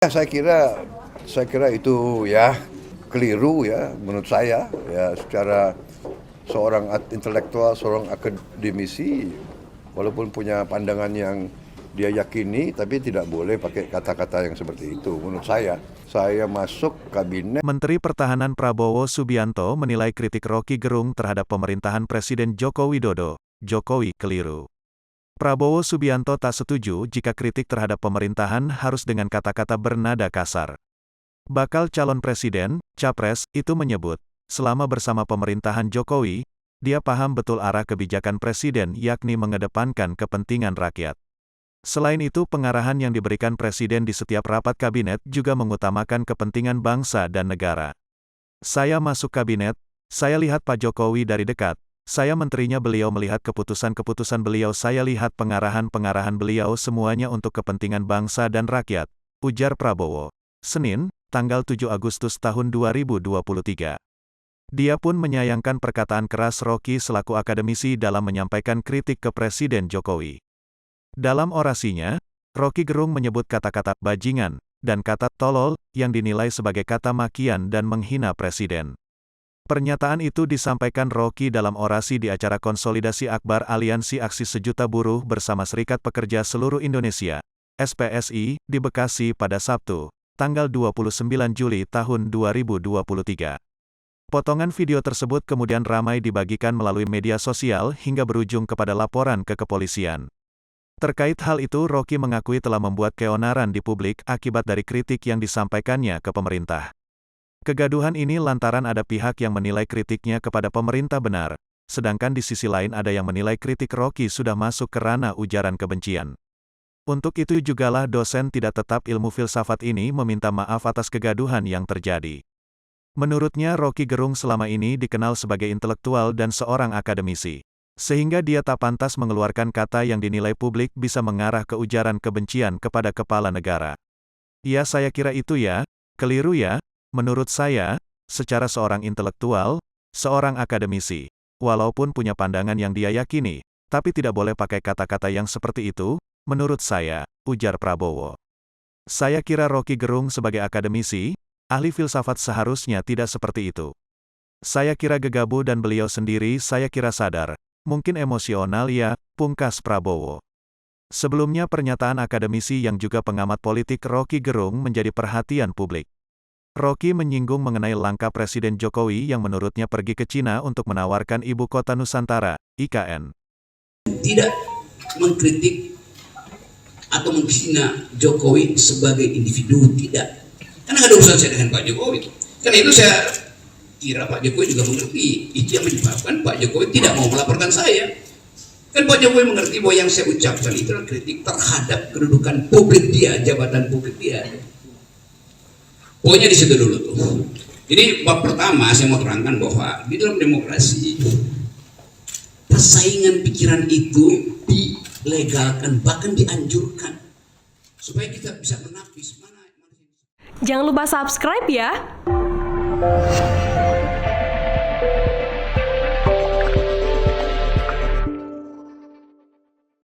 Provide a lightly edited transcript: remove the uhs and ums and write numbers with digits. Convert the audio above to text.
Ya, saya kira itu ya keliru ya menurut saya ya secara seorang intelektual, seorang akademisi walaupun punya pandangan yang dia yakini tapi tidak boleh pakai kata-kata yang seperti itu menurut saya. Saya masuk kabinet. Menteri Pertahanan Prabowo Subianto menilai kritik Roky Gerung terhadap pemerintahan Presiden Joko Widodo, Jokowi keliru. Prabowo Subianto tak setuju jika kritik terhadap pemerintahan harus dengan kata-kata bernada kasar. Bakal calon presiden, Capres, itu menyebut, selama bersama pemerintahan Jokowi, dia paham betul arah kebijakan presiden yakni mengedepankan kepentingan rakyat. Selain itu pengarahan yang diberikan presiden di setiap rapat kabinet juga mengutamakan kepentingan bangsa dan negara. Saya masuk kabinet, saya lihat Pak Jokowi dari dekat, saya menterinya beliau melihat keputusan-keputusan beliau saya lihat pengarahan-pengarahan beliau semuanya untuk kepentingan bangsa dan rakyat, ujar Prabowo. Senin, tanggal 7 Agustus tahun 2023. Dia pun menyayangkan perkataan keras Roky selaku akademisi dalam menyampaikan kritik ke Presiden Jokowi. Dalam orasinya, Roky Gerung menyebut kata-kata bajingan dan kata tolol yang dinilai sebagai kata makian dan menghina Presiden. Pernyataan itu disampaikan Roky dalam orasi di acara konsolidasi akbar Aliansi Aksi Sejuta Buruh bersama Serikat Pekerja Seluruh Indonesia, SPSI, di Bekasi pada Sabtu, tanggal 29 Juli tahun 2023. Potongan video tersebut kemudian ramai dibagikan melalui media sosial hingga berujung kepada laporan ke kepolisian. Terkait hal itu Roky mengakui telah membuat keonaran di publik akibat dari kritik yang disampaikannya ke pemerintah. Kegaduhan ini lantaran ada pihak yang menilai kritiknya kepada pemerintah benar, sedangkan di sisi lain ada yang menilai kritik Roky sudah masuk ke ranah ujaran kebencian. Untuk itu jugalah dosen tidak tetap ilmu filsafat ini meminta maaf atas kegaduhan yang terjadi. Menurutnya Roky Gerung selama ini dikenal sebagai intelektual dan seorang akademisi, sehingga dia tak pantas mengeluarkan kata yang dinilai publik bisa mengarah ke ujaran kebencian kepada kepala negara. Ya saya kira itu ya, keliru ya. Menurut saya, secara seorang intelektual, seorang akademisi, walaupun punya pandangan yang dia yakini, tapi tidak boleh pakai kata-kata yang seperti itu, menurut saya, ujar Prabowo. Saya kira Roky Gerung sebagai akademisi, ahli filsafat seharusnya tidak seperti itu. Saya kira gegabah dan beliau sendiri saya kira sadar, mungkin emosional ya, pungkas Prabowo. Sebelumnya pernyataan akademisi yang juga pengamat politik Roky Gerung menjadi perhatian publik. Roky menyinggung mengenai langkah Presiden Jokowi yang menurutnya pergi ke Cina untuk menawarkan Ibu Kota Nusantara, IKN. Tidak mengkritik atau menghina Jokowi sebagai individu, tidak. Karena nggak ada urusan saya dengan Pak Jokowi. Karena itu saya kira Pak Jokowi juga mengerti. Itu yang menyebabkan Pak Jokowi tidak mau melaporkan saya. Kan Pak Jokowi mengerti bahwa yang saya ucapkan itu adalah kritik terhadap kedudukan publik dia, jabatan publik dia. Pokoknya di situ dulu tuh. Jadi bab pertama saya mau terangkan bahwa di dalam demokrasi persaingan pikiran itu dilegalkan, bahkan dianjurkan supaya kita bisa menapis mana. Jangan lupa subscribe ya.